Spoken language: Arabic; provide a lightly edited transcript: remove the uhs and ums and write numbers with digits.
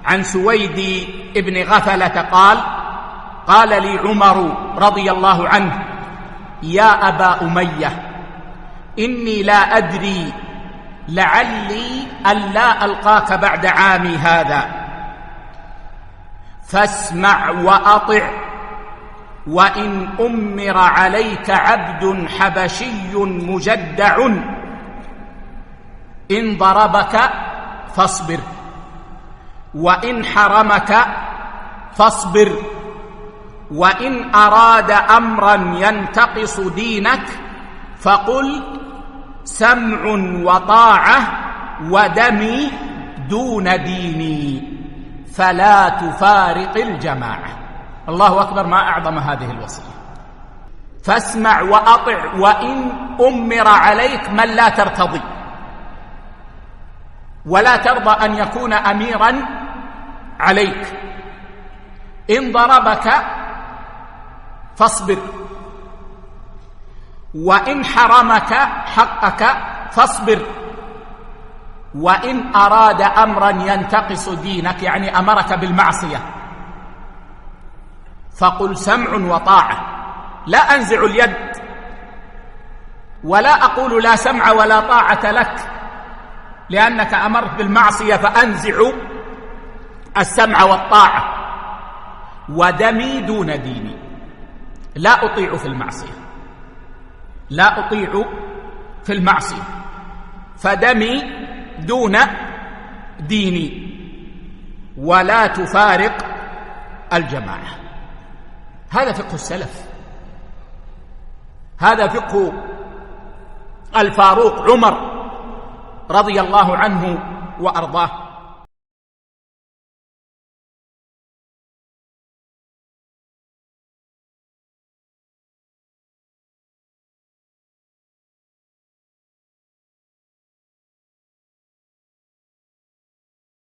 عن سويد بن غفلة قال: قال لي عمر رضي الله عنه: يا أبا أمية، إني لا أدري، لعلي ألا ألقاك بعد عامي هذا، فاسمع وأطع، وإن أمر عليك عبد حبشي مجدع إن ضربك فاصبر، وإن حرمك فاصبر، وإن أراد أمرا ينتقص دينك فقل سمع وطاعة ودمي دون ديني، فلا تفارق الجماعة. الله أكبر، ما أعظم هذه الوصية. فاسمع وأطع، وإن أمر عليك من لا ترتضي ولا ترضى أن يكون أميرا عليك، إن ضربك فاصبر، وإن حرمك حقك فاصبر، وإن أراد أمرا ينتقص دينك، يعني أمرك بالمعصية، فقل سمع وطاعة. لا أنزع اليد ولا أقول لا سمع ولا طاعة لك لأنك أمرت بالمعصية فأنزع السمع والطاعة، ودمي دون ديني، لا أطيع في المعصية، لا أطيع في المعصية، فدمي دون ديني، ولا تفارق الجماعة. هذا فقه السلف، هذا فقه الفاروق عمر رضي الله عنه وأرضاه.